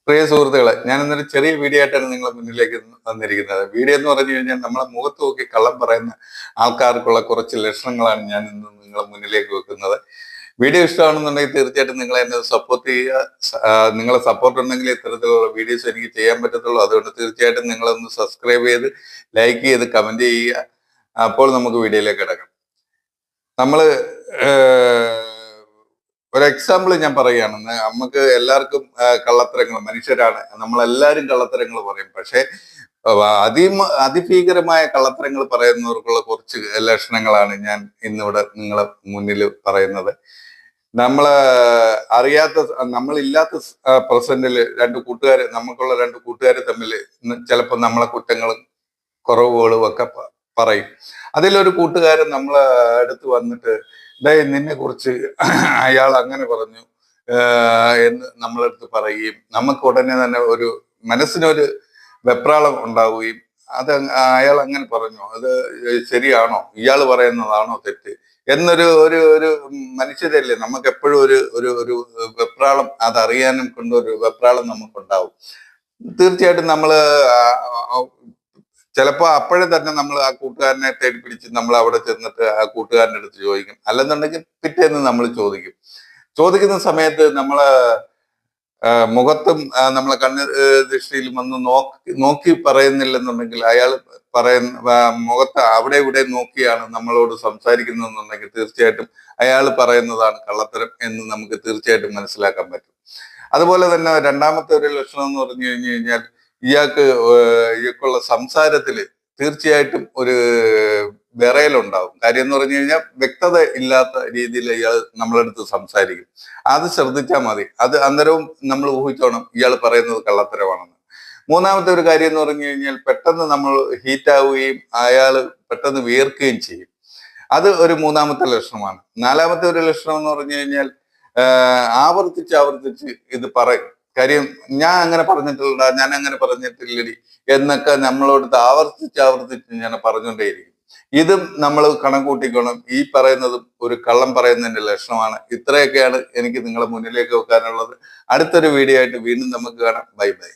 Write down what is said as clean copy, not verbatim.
പ്രിയ സുഹൃത്തുക്കളെ, ഞാൻ ഇന്നൊരു ചെറിയ വീഡിയോ ആയിട്ടാണ് നിങ്ങളുടെ മുന്നിലേക്ക് വന്നിരിക്കുന്നത്. വീഡിയോ എന്ന് പറഞ്ഞു കഴിഞ്ഞാൽ നമ്മളെ മുഖത്ത് നോക്കി കള്ളം പറയുന്ന ആൾക്കാർക്കുള്ള കുറച്ച് ലക്ഷണങ്ങളാണ് ഞാൻ ഇന്ന് നിങ്ങളുടെ മുന്നിലേക്ക് വെക്കുന്നത്. വീഡിയോ ഇഷ്ടമാണെന്നുണ്ടെങ്കിൽ തീർച്ചയായിട്ടും നിങ്ങൾ എന്നെ സപ്പോർട്ട് ചെയ്യുക. നിങ്ങളെ സപ്പോർട്ട് ഉണ്ടെങ്കിൽ ഇത്തരത്തിലുള്ള വീഡിയോസ് എനിക്ക് ചെയ്യാൻ പറ്റത്തുള്ളൂ. അതുകൊണ്ട് തീർച്ചയായിട്ടും നിങ്ങളൊന്ന് സബ്സ്ക്രൈബ് ചെയ്ത് ലൈക്ക് ചെയ്ത് കമന്റ് ചെയ്യുക. അപ്പോൾ നമുക്ക് വീഡിയോയിലേക്ക് കിടക്കാം. നമ്മള് ഒരു എക്സാമ്പിൾ ഞാൻ പറയുകയാണ്. നമുക്ക് എല്ലാവർക്കും കള്ളത്തരങ്ങൾ, മനുഷ്യരാണ്, നമ്മളെല്ലാവരും കള്ളത്തരങ്ങൾ പറയും. പക്ഷെ അതിഭീകരമായ കള്ളത്തരങ്ങൾ പറയുന്നവർക്കുള്ള കുറച്ച് ലക്ഷണങ്ങളാണ് ഞാൻ ഇന്നിവിടെ നിങ്ങളെ മുന്നിൽ പറയുന്നത്. നമ്മള് അറിയാത്ത, നമ്മളില്ലാത്ത പ്രസന്റില് നമുക്കുള്ള രണ്ട് കൂട്ടുകാർ തമ്മിൽ ചിലപ്പോൾ നമ്മളെ കുറ്റങ്ങളും കുറവുകളും ഒക്കെ പറയും. അതിലൊരു കൂട്ടുകാരൻ നമ്മളെ അടുത്ത് വന്നിട്ട് നിന്നെ കുറിച്ച് അയാൾ അങ്ങനെ പറഞ്ഞു എന്ന് നമ്മളടുത്ത് പറയുകയും നമുക്ക് ഉടനെ തന്നെ ഒരു മനസ്സിനൊരു വെപ്രാളം ഉണ്ടാവുകയും അത് അയാൾ അങ്ങനെ പറഞ്ഞു, അത് ശരിയാണോ, ഇയാൾ പറയുന്നതാണോ തെറ്റ് എന്നൊരു ഒരു ഒരു മനുഷ്യരല്ലേ, നമുക്ക് എപ്പോഴും ഒരു ഒരു ഒരു വെപ്രാളം, അതറിയാനും കൊണ്ടൊരു വെപ്രാളം നമുക്കുണ്ടാവും. തീർച്ചയായിട്ടും നമ്മള് ചിലപ്പോൾ അപ്പോഴേ തന്നെ നമ്മൾ ആ കൂട്ടുകാരനെ തേടി പിടിച്ച് നമ്മൾ അവിടെ ചെന്നിട്ട് ആ കൂട്ടുകാരൻ്റെ അടുത്ത് ചോദിക്കും. അല്ലെന്നുണ്ടെങ്കിൽ പിറ്റേന്ന് നമ്മൾ ചോദിക്കുന്ന സമയത്ത് നമ്മളെ മുഖത്തും നമ്മളെ ദൃഷ്ടിയിൽ വന്ന് നോക്കി പറയുന്നില്ലെന്നുണ്ടെങ്കിൽ, അയാൾ മുഖത്ത് അവിടെ ഇവിടെ നോക്കിയാണ് നമ്മളോട് സംസാരിക്കുന്നതെന്നുണ്ടെങ്കിൽ തീർച്ചയായിട്ടും അയാൾ പറയുന്നതാണ് കള്ളത്തരം എന്ന് നമുക്ക് തീർച്ചയായിട്ടും മനസ്സിലാക്കാൻ പറ്റും. അതുപോലെ തന്നെ രണ്ടാമത്തെ ഒരു ലക്ഷണം എന്ന് പറഞ്ഞു കഴിഞ്ഞാൽ, ഇയാൾക്കുള്ള സംസാരത്തിൽ തീർച്ചയായിട്ടും ഒരു വിറയലുണ്ടാവും. കാര്യം എന്ന് പറഞ്ഞു കഴിഞ്ഞാൽ വ്യക്തത ഇല്ലാത്ത രീതിയിൽ ഇയാൾ നമ്മളടുത്ത് സംസാരിക്കും. അത് ശ്രദ്ധിച്ചാൽ മതി. അത് അന്നേരവും നമ്മൾ ഊഹിച്ചോണം ഇയാൾ പറയുന്നത് കള്ളത്തരമാണെന്ന്. മൂന്നാമത്തെ ഒരു കാര്യം എന്ന് പറഞ്ഞു കഴിഞ്ഞാൽ, പെട്ടെന്ന് നമ്മൾ ഹീറ്റാവുകയും അയാൾ പെട്ടെന്ന് വിയർക്കുകയും ചെയ്യും. അത് ഒരു മൂന്നാമത്തെ ലക്ഷണമാണ്. നാലാമത്തെ ഒരു ലക്ഷണം എന്ന് പറഞ്ഞു കഴിഞ്ഞാൽ, ആവർത്തിച്ച് ഇത് പറയും. കാര്യം ഞാൻ അങ്ങനെ പറഞ്ഞിട്ടില്ല, ഞാൻ അങ്ങനെ പറഞ്ഞിട്ടില്ലടി എന്നൊക്കെ നമ്മളോട് ആവർത്തിച്ച് ഞാൻ പറഞ്ഞുകൊണ്ടേയിരിക്കും. ഇതും നമ്മൾ കണക്കൂട്ടിക്കണം. ഈ പറയുന്നതും ഒരു കള്ളം പറയുന്നതിന്റെ ലക്ഷണമാണ്. ഇത്രയൊക്കെയാണ് എനിക്ക് നിങ്ങളെ മുന്നിലേക്ക് വെക്കാനുള്ളത്. അടുത്തൊരു വീഡിയോ ആയിട്ട് വീണ്ടും നമുക്ക് കാണാം. Bye bye.